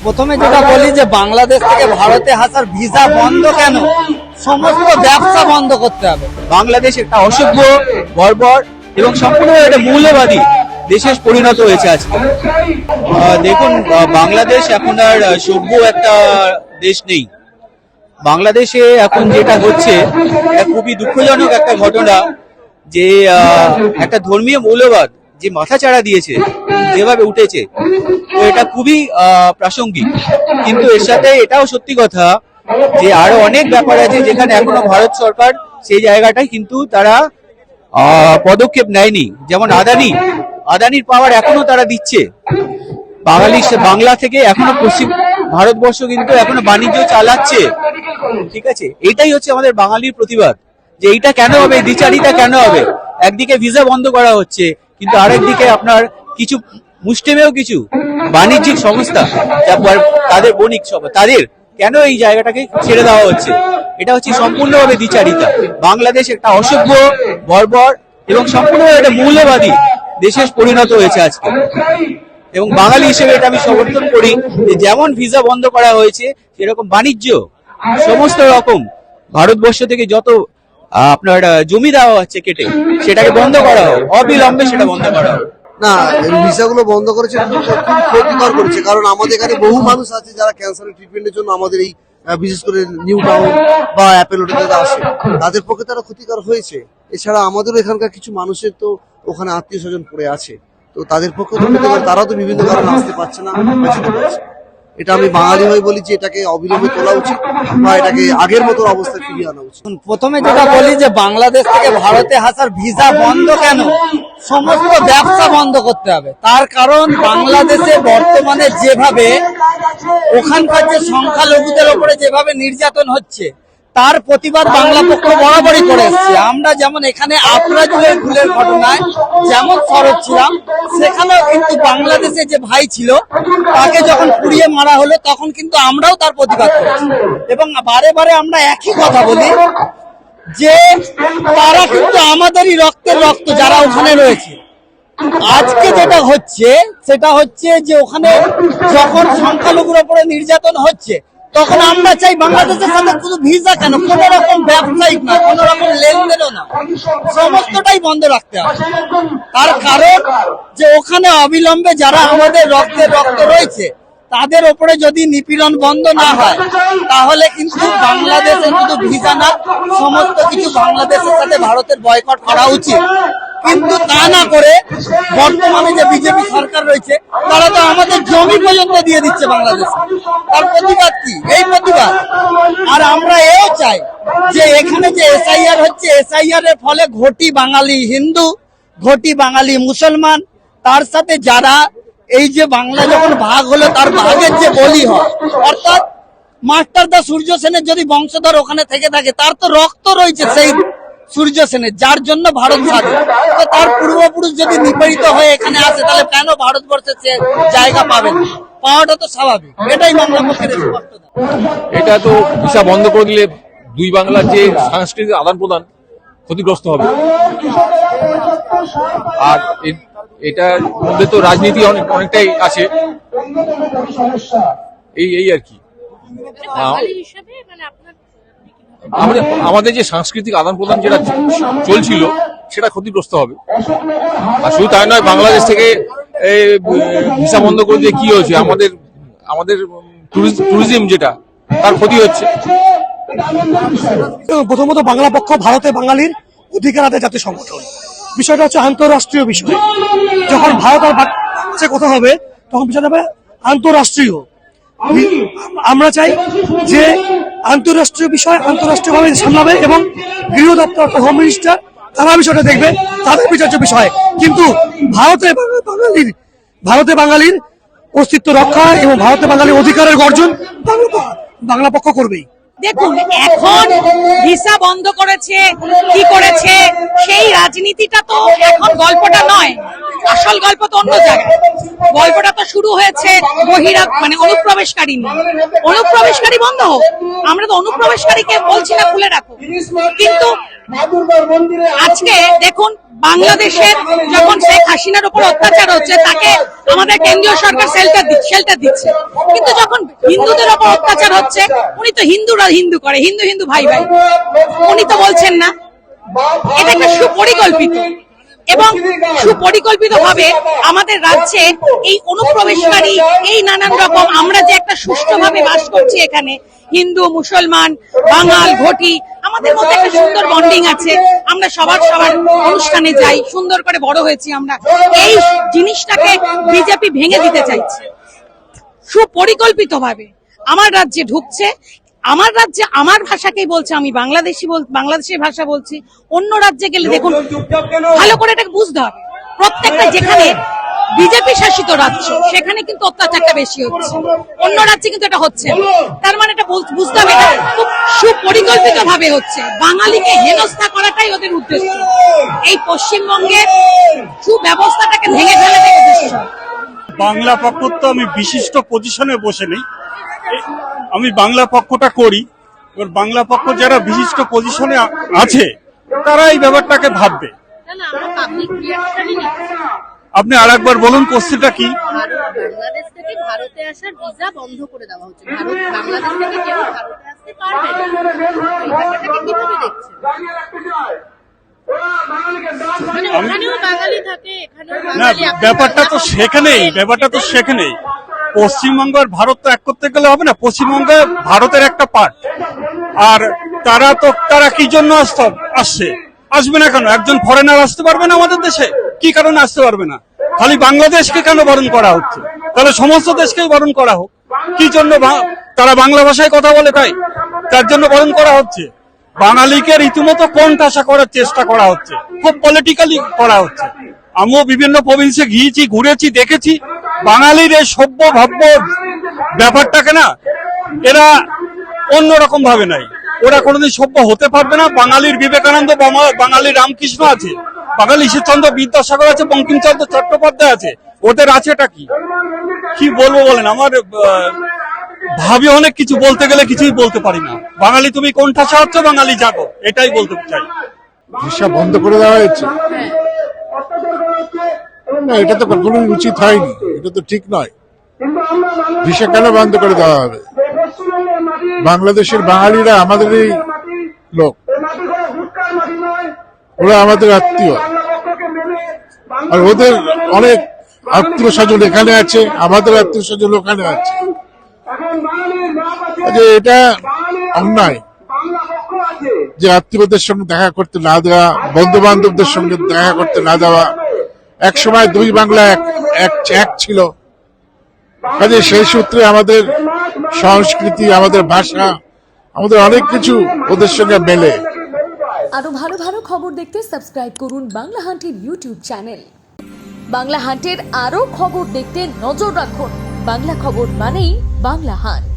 প্রথমে যেটা বলি যে বাংলাদেশ থেকে ভারতে আসার ভিসা বন্ধ কেন, সমস্ত ব্যবসা বন্ধ করতে হবে। বাংলাদেশ একটা অসভ্য, বর্বর এবং সম্পূর্ণ একটা মৌলবাদী দেশে পরিণত হয়েছে আজকে। দেখুন, বাংলাদেশ এখন আর সভ্য একটা দেশ নেই। বাংলাদেশে এখন যেটা হচ্ছে এটা খুবই দুঃখজনক একটা ঘটনা, যে একটা ধর্মীয় মৌলবাদ যে মাথাচাড়া দিয়েছে, যেভাবে উঠেছে, তো এটা খুবই প্রাসঙ্গিক। কিন্তু এর সাথে এটাও সত্যি কথা যে আরো অনেক ব্যাপার আছে যেখানে এখনো ভারত সরকার সেই জায়গাটাই কিন্তু তারা পদক্ষেপ নেয়নি। যেমন আদানির পাওয়ার এখনো তারা দিচ্ছে। বাংলা থেকে এখনো পশ্চিম ভারতবর্ষ কিন্তু এখনো বাণিজ্য চালাচ্ছে। ঠিক আছে, এইটাই হচ্ছে আমাদের বাঙালির প্রতিবাদ, যে এইটা কেন হবে, দ্বিচারিতা কেন হবে। একদিকে ভিসা বন্ধ করা হচ্ছে, কিন্তু আরেকদিকে আপনার কিছু মুষ্টিমেয় কিছু বাণিজ্যিক সংস্থা তাদের বণিক সভা, তাদের কেন এই জায়গাটাকে ছেড়ে দেওয়া হচ্ছে। এটা হচ্ছে সম্পূর্ণভাবে দ্বিচারিতা। বাংলাদেশ একটা অসভ্য, বর্বর এবং সম্পূর্ণ একটা মৌলবাদী দেশে পরিণত হয়েছে আজকে। এবং বাঙালি হিসেবে এটা আমি সমর্থন করি যে যেমন ভিসা বন্ধ করা হয়েছে, সেরকম বাণিজ্য সমস্ত রকম ভারতবর্ষ থেকে যত আপনার জমি দেওয়া হচ্ছে কেটে, সেটাকে বন্ধ করা হোক, অবিলম্বে সেটা বন্ধ করা হোক। না, ভিসাগুলো বন্ধ করেছে, খুব ক্ষতিকর করেছে। কারণ আমাদের এখানে বহু মানুষ আছে যারা ক্যান্সারের ট্রিটমেন্টের জন্য আমাদের এই বিশেষ করে নিউ টাউন বা অ্যাপেলোতে আসে, তাদের পক্ষে তারা ক্ষতিকর হয়েছে। এছাড়া আমাদেরও এখানকার কিছু মানুষের তো ওখানে আত্মীয় স্বজন পড়ে আছে, তো তাদের পক্ষে তো ক্ষতিকর। তারাও তো বিভিন্ন কারণে আসতে পারছে না, যেতে পারছে। এটা আমি বাঙালি হয়ে বলি যে এটাকে অবিলম্বে তোলা উচিত বা এটাকে আগের মতো অবস্থায় ফিরিয়ে আনা উচিত। প্রথমে যেটা বলি যে বাংলাদেশ থেকে ভারতে আসার ভিসা বন্ধ কেন, সমস্ত ব্যবসা বন্ধ করতে হবে। তার কারণ বাংলাদেশে বর্তমানে যেভাবে ওখানকার যে সংখ্যালঘুদের উপরে যেভাবে নির্যাতন হচ্ছে, তার প্রতিবাদ বাংলা পক্ষ বরাবরই করে এসছে। আমরা যেমন এখানে আপনাদের ভুলের ঘটনায় যেমন সরব ছিলাম, সেখানেও কিন্তু বাংলাদেশে যে ভাই ছিল তাকে যখন পুড়িয়ে মারা হলো, তখন কিন্তু আমরাও তার প্রতিবাদ করেছি। এবং বারে বারে আমরা একই কথা বলি যে তারা কিন্তু আমাদেরই রক্তের রক্ত যারা ওখানে রয়েছে। আজকে যেটা হচ্ছে সেটা হচ্ছে যে ওখানে যখন সংখ্যালঘুর উপরে নির্যাতন হচ্ছে, তখন আমরা চাই বাংলাদেশের সাথে শুধু ভিসা কেন, কোন রকম ব্যবসায়িক না, কোন রকম লেনদেনও না, সমস্তটাই বন্ধ রাখতে হবে। তার কারণ যে ওখানে অবিলম্বে যারা আমাদের রক্তের রক্ত রয়েছে, তাদের ওপরে যদি নিপীড়ন বন্ধ না হয়, তাহলে কিন্তু বাংলাদেশে শুধু ভিসা না, সমস্ত কিছু বাংলাদেশের সাথে ভারতের বয়কট করা উচিত। কিন্তু তা না করে বর্তমানে যে বিজেপি সরকার রয়েছে, তারা তো আমাদের জমি পর্যন্ত দিয়ে দিচ্ছে বাংলাদেশে। তার প্রতিবাদ কি? এই প্রতিবাদ। আর আমরা এও চাই যে এখানে যে এসআইআর হচ্ছে, এসআইআর এর ফলে ঘটি বাঙালি হিন্দু, ঘটি বাঙালি মুসলমান, তার সাথে যারা এই যে বাংলা যখন ভাগ হলো তার ভাগের যে বলি হয়, অর্থাৎ মাস্টারদা সূর্য সেনের যদি বংশধর ওখানে থেকে থাকে, তার তো রক্ত রয়েছে সেই সূর্য সেনের, যার জন্য ভারত স্বাধীন। তো তার পূর্বপুরুষ যদি নিপীড়িত হয়ে এখানে আসে, তাহলে কেন ভারতবর্ষে সে জায়গা পাবে না? পাওয়াটা তো স্বাভাবিক। এটাই বাংলা পক্ষের স্পষ্টতা। এটা তো ভিসা বন্ধ করে দিলে দুই বাংলার যে সাংস্কৃতিক আদান প্রদান ক্ষতিগ্রস্ত হবে। আর এটার মধ্যে তো রাজনীতি অনেকটাই আছে, এই আর কি। আমাদের যে সাংস্কৃতিক আদান প্রদান যেটা চলছিল, সেটা ক্ষতিগ্রস্ত হবে। আর শুধু তাই নয়, বাংলাদেশ থেকে ভিসা বন্ধ করে দিয়ে কি হয়েছে, আমাদের ট্যুরিজম যেটা, তার ক্ষতি হচ্ছে। প্রথমত বাংলা পক্ষ ভারতে বাঙালির অধিকার আদায় জাতীয় সংগঠন, বিষয়টা হচ্ছে আন্তঃরাষ্ট্রীয় বিষয়। যখন ভারত আর বাংলাদেশে কথা হবে, তখন বিষয়টা হবে আন্তঃরাষ্ট্রীয়। আমরা চাই যে আন্তঃরাষ্ট্রীয় বিষয় আন্তঃরাষ্ট্রীয়ভাবে সামলাবে, এবং গৃহ দপ্তর অর্থাৎ হোম মিনিস্টার তারা বিষয়টা দেখবে, তাদের বিচার্য বিষয়। কিন্তু ভারতে বাঙালির অস্তিত্ব রক্ষা এবং ভারতে বাঙালির অধিকারের গর্জন বাংলা পক্ষ করবেই। দেখুন, এখন ভিসা বন্ধ করেছে, কি করেছে, সেই রাজনীতিটা তো এখন গল্পটা নয়, আসল গল্প তো অন্য জায়গায়। গল্পটা তো শুরু হয়েছে অনুপ্রবেশকারী নিয়ে। অনুপ্রবেশকারী বন্ধ হোক, আমরা তো অনুপ্রবেশকারীকে বলছি না খুলে রাখো, কিন্তু আজকে দেখুন, বাংলাদেশের যখন শেখ হাসিনার উপর অত্যাচার হচ্ছে, তাকে আমাদের কেন্দ্রীয় সরকার শেল্টার দিচ্ছে, কিন্তু যখন হিন্দুদের উপর অত্যাচার হচ্ছে, উনি তো হিন্দুরা হিন্দু করে, হিন্দু হিন্দু ভাই ভাই, উনি তো বলছেন না। এটা একটা সুপরিকল্পিত এবং সুপরিকল্পিত ভাবে আমাদের রাজ্যে এই অনুপ্রবেশকারী, এই নানান রকম, আমরা যে একটা সুষ্ঠুভাবে বাস করছি এখানে, হিন্দু, মুসলমান, বাঙাল, ঘটি, আমাদের মধ্যে একটা সুন্দর বন্ডিং আছে, আমরা সবার অনুষ্ঠানে যাই, সুন্দর করে বড় হয়েছি আমরা, এই জিনিসটাকে বিজেপি ভেঙে দিতে চাইছে সুপরিকল্পিত ভাবে। আমার রাজ্যে ঢুকছে, আমার রাজ্যে আমার ভাষাকেই বলছে, আমি বাংলাদেশের ভাষা বলছি, অন্য রাজ্যে গেলে দেখুন, ভালো করে এটাকে বুঝতে হবে, প্রত্যেকটা যেখানে বিজেপি শাসিত রাজ্য সেখানে কিন্তু অত্যাচারটা বেশি হচ্ছে, অন্য রাজ্যে কিন্তু এটা হচ্ছে না। তার মানে এটা বুঝতে হবে, এটা খুব সুপরিকল্পিত ভাবে হচ্ছে, বাঙালিকে হেনস্থা করাটাই ওদের উদ্দেশ্য, এই পশ্চিমবঙ্গের সুব্যবস্থাটাকে ভেঙে ফেলাটাই উদ্দেশ্য। বাংলা পক্ষ তো আমি বিশিষ্ট পজিশনে বসে নেই, আমি বাংলা পক্ষটা করি। এবার বাংলা পক্ষ যারা বিশিষ্ট পজিশনে আছে তারা এই ব্যাপারটাকে ভাববে। আপনি আরেকবার বলুন কোশ্চেনটা কি? বাংলাদেশ থেকে ভারতে আসার ভিসা বন্ধ করে দেওয়া হচ্ছে, বাংলাদেশ থেকে কেউ ভারতে আসতে পারবে না, এই ব্যাপারটাকে কিভাবে দেখছেন? মানে ওখানেও বাঙালি থাকে, এখানেও না, বাঙালি, ব্যাপারটা তো সেখানেই পশ্চিমবঙ্গ আর ভারত তো এক করতে গেলে হবে না, পশ্চিমবঙ্গ ভারতের একটা পার্ট। আর তারা কি জন্য আসবে না কেন? একজন ফরেনার আসতে পারবে না আমাদের দেশে? কি কারণে আসতে পারবে না? খালি বাংলাদেশকে কেন বারণ করা হচ্ছে? তাহলে সমস্ত দেশকেই বারণ করা হোক। কি জন্য? তারা বাংলা ভাষায় কথা বলে তার জন্য বারণ করা হচ্ছে। বাঙালিকে রীতিমতো কোণঠাসা করার চেষ্টা করা হচ্ছে, খুব পলিটিক্যালি করা হচ্ছে। আমিও বিভিন্ন প্রভিন্সে গিয়েছি, ঘুরেছি, দেখেছি, বাঙালির এই সভ্য ভাব্য ব্যাপারটাকে না এরা অন্যরকম ভাবে নাই, ওরা কোনোদিন সভ্য হতে পারবে না। বাঙালির বিবেকানন্দ, বাঙালির রামকৃষ্ণ আছে, বাঙালি ঈশ্বরচন্দ্র বিদ্যাসাগর আছে, বঙ্কিমচন্দ্র চট্টোপাধ্যায় আছে, ওদের আছেটা কি বলবো বলেন? আমার ভাবি অনেক কিছু, বলতে গেলে কিছুই বলতে পারি না। বাঙালি তুমি কোণঠাসা হচ্ছ, বাঙালি জাগো, এটাই বলতে চাই। ভিসা বন্ধ করে দেওয়া হয়েছে না, এটা তো কখনোই উচিত হয়নি, এটা তো ঠিক নয়। ভিসা কেন বন্ধ করে দেওয়া হবে? বাংলাদেশের বাঙালিরা আমাদেরই লোক, ওরা আমাদের আত্মীয়, আর ওদের অনেক আত্মীয় স্বজন এখানে আছে, আমাদের আত্মীয় স্বজন ওখানে আছে। এটা অন্যায় যে আত্মীয়দের সঙ্গে দেখা করতে না দেওয়া, বন্ধু বান্ধবদের সঙ্গে দেখা করতে না দেওয়া। এক সময় দুই বাংলা এক ছিল, কাজে সেই সূত্রে আমাদের সংস্কৃতি, আমাদের ভাষা, আমাদের অনেক কিছু ওদের সঙ্গে মেলে। আরো ভালো ভালো খবর দেখতে সাবস্ক্রাইব করুন বাংলা হান্টের ইউটিউব চ্যানেল। বাংলা হান্টের আরো খবর দেখতে নজর রাখুন। বাংলা খবর মানেই বাংলা হান্ট।